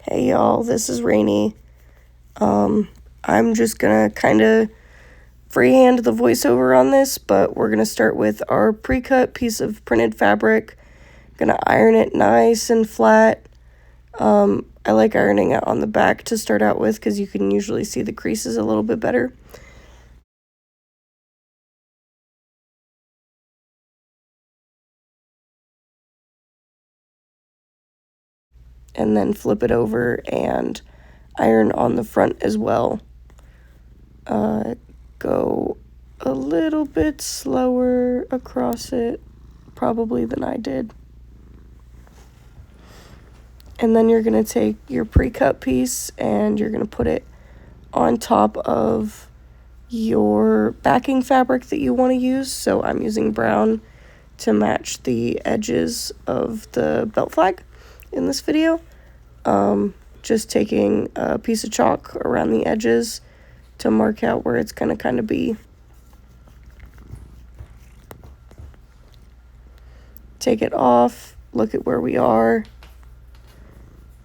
Hey y'all, this is Rainy. I'm just gonna kind of freehand the voiceover on this, but we're gonna start with our pre-cut piece of printed fabric. Gonna iron it nice and flat. I like ironing it on the back to start out with because you can usually see the creases a little bit better. And then flip it over and iron on the front as well. Go a little bit slower across it, probably than I did. And then you're going to take your pre-cut piece and you're going to put it on top of your backing fabric that you want to use. So I'm using brown to match the edges of the belt flag in this video. Just taking a piece of chalk around the edges to mark out where it's going to kind of be. Take it off, look at where we are,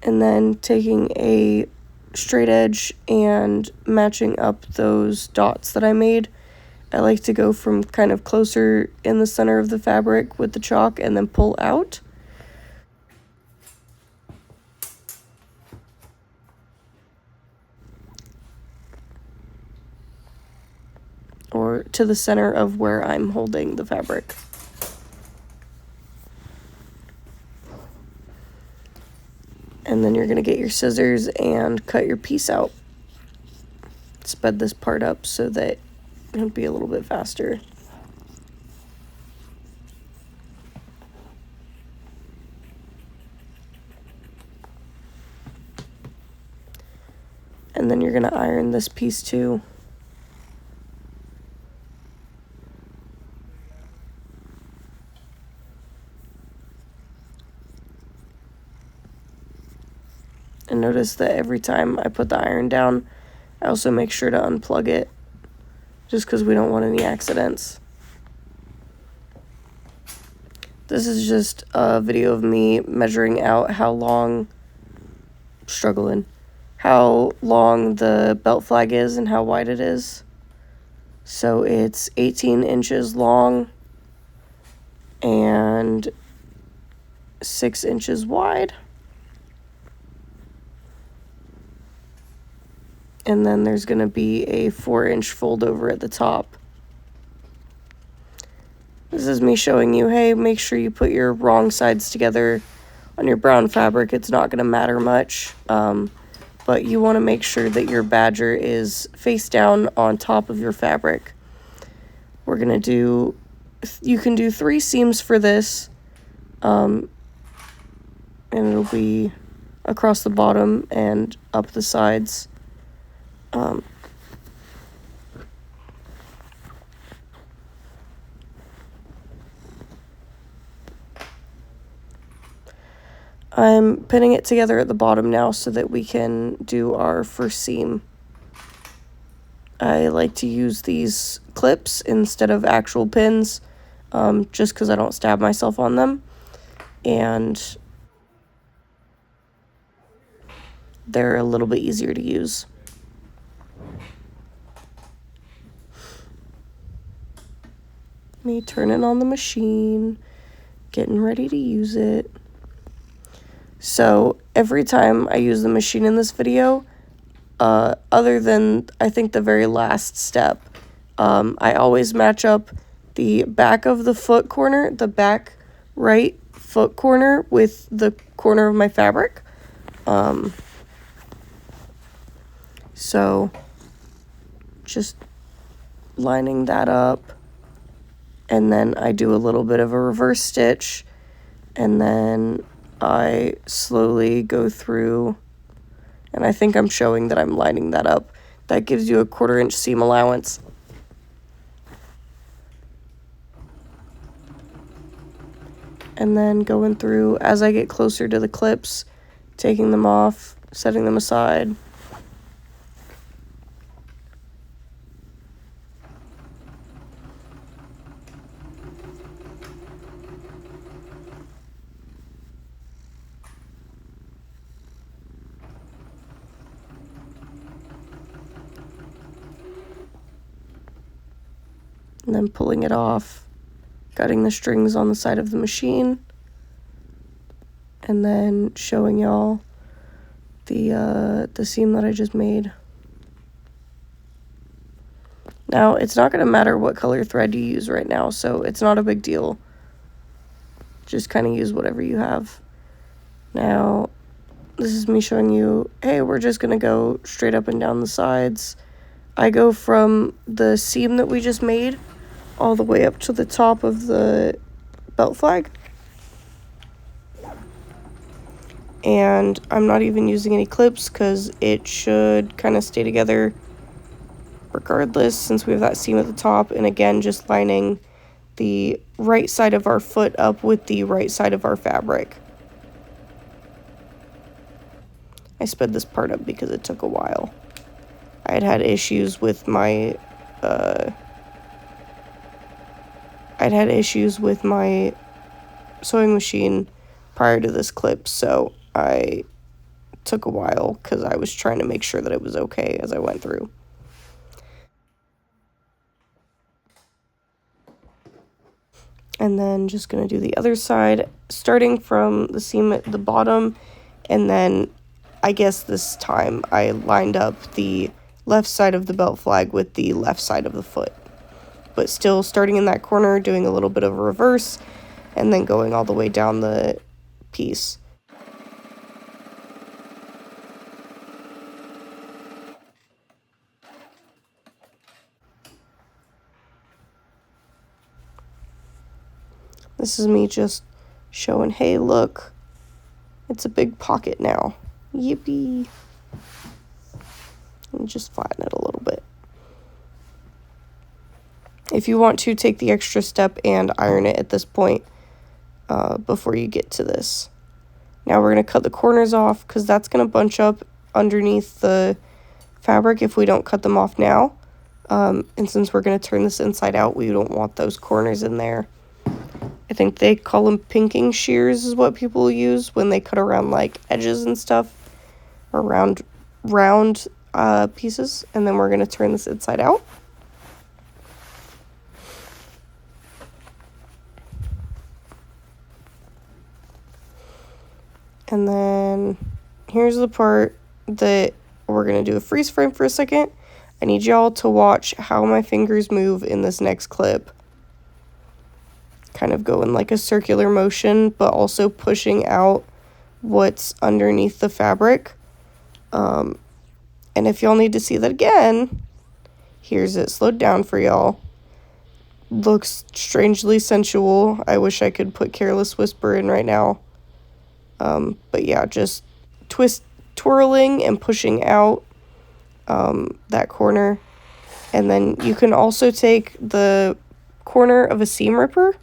and then taking a straight edge and matching up those dots that I made. I like to go from kind of closer in the center of the fabric with the chalk and then pull out. Or to the center of where I'm holding the fabric. And then you're going to get your scissors and cut your piece out. Sped this part up so that it'll be a little bit faster. And then you're going to iron this piece too. And notice that every time I put the iron down, I also make sure to unplug it, just because we don't want any accidents. This is just a video of me measuring out how long the belt flag is and how wide it is. So it's 18 inches long and 6 inches wide. And then there's going to be a 4-inch fold over at the top. This is me showing you, hey, make sure you put your wrong sides together on your brown fabric. It's not going to matter much, but you want to make sure that your badger is face down on top of your fabric. We're going to do, you can do 3 seams for this, and it'll be across the bottom and up the sides. I'm pinning it together at the bottom now so that we can do our first seam. I like to use these clips instead of actual pins, just because I don't stab myself on them, and they're a little bit easier to use. Me turning on the machine, getting ready to use it. So every time I use the machine in this video, other than I think the very last step, I always match up the back of the foot corner, the back right foot corner with the corner of my fabric. So just lining that up, and then I do a little bit of a reverse stitch, and then I slowly go through, and I think I'm showing that I'm lining that up. That gives you a 1/4 inch seam allowance. And then going through as I get closer to the clips, taking them off, setting them aside. and then pulling it off, cutting the strings on the side of the machine, and then showing y'all the seam that I just made. Now, it's not going to matter what color thread you use right now, so it's not a big deal. Just kind of use whatever you have. Now, this is me showing you, hey, we're just going to go straight up and down the sides. I go from the seam that we just made all the way up to the top of the belt flag. And I'm not even using any clips because it should kind of stay together regardless, since we have that seam at the top. And again, just lining the right side of our foot up with the right side of our fabric. I sped this part up because it took a while. I had issues with my sewing machine prior to this clip, so I took a while because I was trying to make sure that it was okay as I went through. And then just going to do the other side, starting from the seam at the bottom, and then I guess this time I lined up the left side of the belt flag with the left side of the foot. But still starting in that corner, doing a little bit of a reverse, and then going all the way down the piece. This is me just showing, hey, look, it's a big pocket now. Yippee. And just flatten it a little bit. If you want to, take the extra step and iron it at this point before you get to this. Now we're going to cut the corners off because that's going to bunch up underneath the fabric if we don't cut them off now. And since we're going to turn this inside out, we don't want those corners in there. I think they call them pinking shears is what people use when they cut around like edges and stuff, or round pieces. And then we're going to turn this inside out. And then here's the part that we're going to do a freeze frame for a second. I need y'all to watch how my fingers move in this next clip. Kind of go in like a circular motion, but also pushing out what's underneath the fabric. And if y'all need to see that again, here's it slowed down for y'all. Looks strangely sensual. I wish I could put Careless Whisper in right now. But yeah, just twirling and pushing out that corner. And then you can also take the corner of a seam ripper,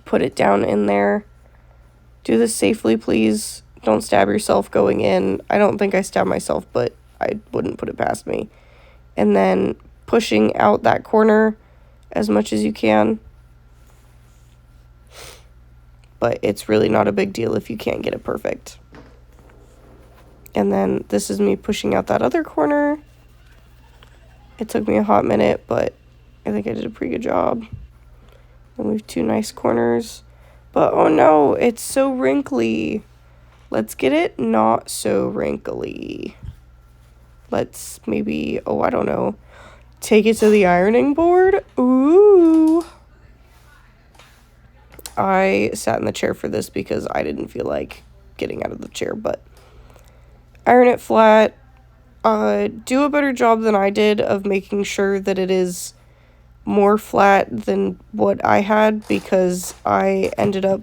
put it down in there. Do this safely, please. Don't stab yourself going in. I don't think I stabbed myself, but I wouldn't put it past me. And then pushing out that corner as much as you can. But it's really not a big deal if you can't get it perfect. And then this is me pushing out that other corner. It took me a hot minute, but I think I did a pretty good job. And we have two nice corners. But oh no, it's so wrinkly. Let's get it not so wrinkly. Let's maybe, oh, I don't know, take it to the ironing board. Ooh. I sat in the chair for this because I didn't feel like getting out of the chair, but iron it flat. Do a better job than I did of making sure that it is more flat than what I had, because I ended up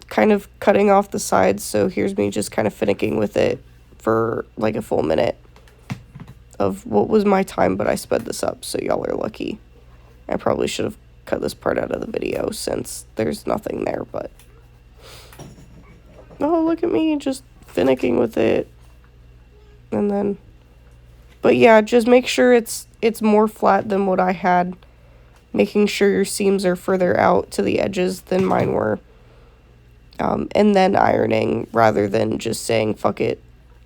kind of cutting off the sides. So here's me just kind of finicking with it for like a full minute of what was my time, but I sped this up, so y'all are lucky. I probably should have cut this part out of the video since there's nothing there, but oh, look at me just finicking with it. And then, but yeah, just make sure it's more flat than what I had, making sure your seams are further out to the edges than mine were, and then ironing rather than just saying, fuck it,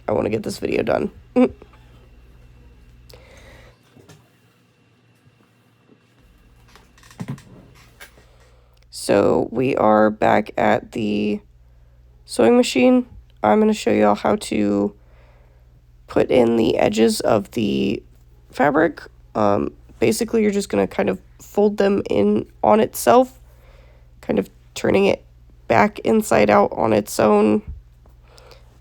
I want to get this video done. So we are back at the sewing machine. I'm going to show you all how to put in the edges of the fabric. Basically, you're just going to kind of fold them in on itself, kind of turning it back inside out on its own.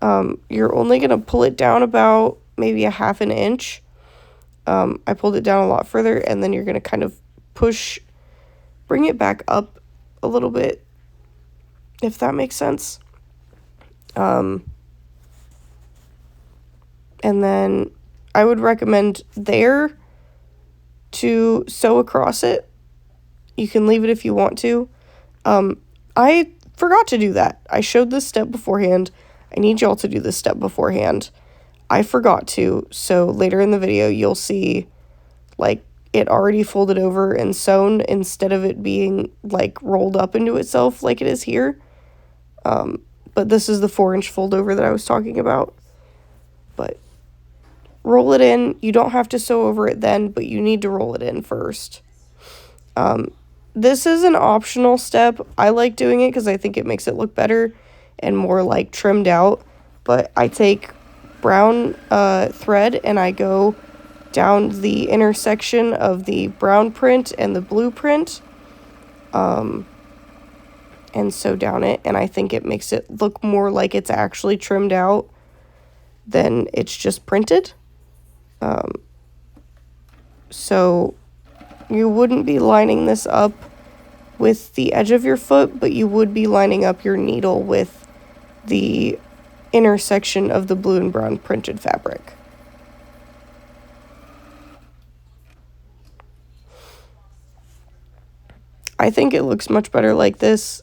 You're only going to pull it down about maybe a half an inch. I pulled it down a lot further, and then you're going to kind of bring it back up a little bit, if that makes sense. And then I would recommend there to sew across it. You can leave it if you want to. I forgot to do that. I showed this step beforehand. I need y'all to do this step beforehand. I forgot to, so later in the video you'll see like it already folded over and sewn instead of it being like rolled up into itself like it is here. But this is the 4-inch fold over that I was talking about. But roll it in. You don't have to sew over it then, but you need to roll it in first. This is an optional step. I like doing it because I think it makes it look better and more like trimmed out. But I take brown thread and I go down the intersection of the brown print and the blue print, and sew down it, and I think it makes it look more like it's actually trimmed out than it's just printed. So you wouldn't be lining this up with the edge of your foot, but you would be lining up your needle with the intersection of the blue and brown printed fabric. I think it looks much better like this.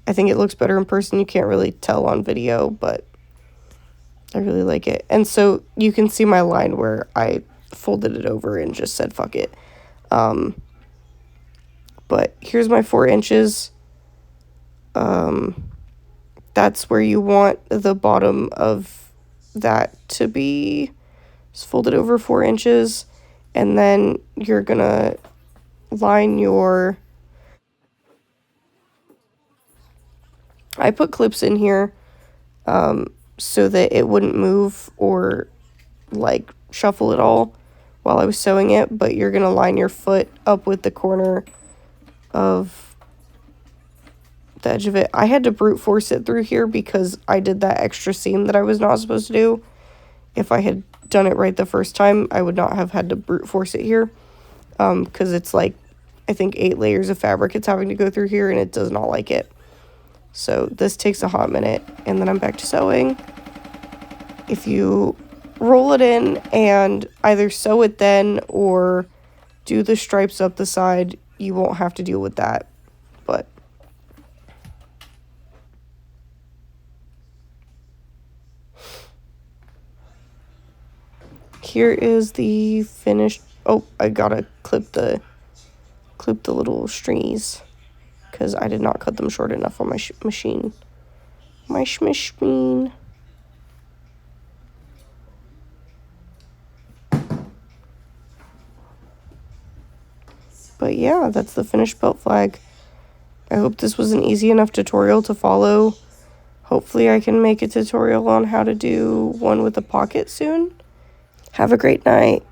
I think it looks better in person. You can't really tell on video, but I really like it. And so you can see my line where I folded it over and just said fuck it. But here's my 4 inches. That's where you want the bottom of that to be. Just fold it over 4 inches, and then you're gonna line your... I put clips in here so that it wouldn't move or like shuffle at all while I was sewing it, but you're gonna line your foot up with the corner of the edge of it. I had to brute force it through here because I did that extra seam that I was not supposed to do. If I had done it right the first time, I would not have had to brute force it here, because it's like, I think 8 layers of fabric it's having to go through here, and it does not like it. So this takes a hot minute, and then I'm back to sewing. If you roll it in and either sew it then or do the stripes up the side, you won't have to deal with that. But here is the finished... Oh, I gotta clip the little stringies because I did not cut them short enough on my machine. My machine. But yeah, that's the finished belt flag. I hope this was an easy enough tutorial to follow. Hopefully I can make a tutorial on how to do one with a pocket soon. Have a great night.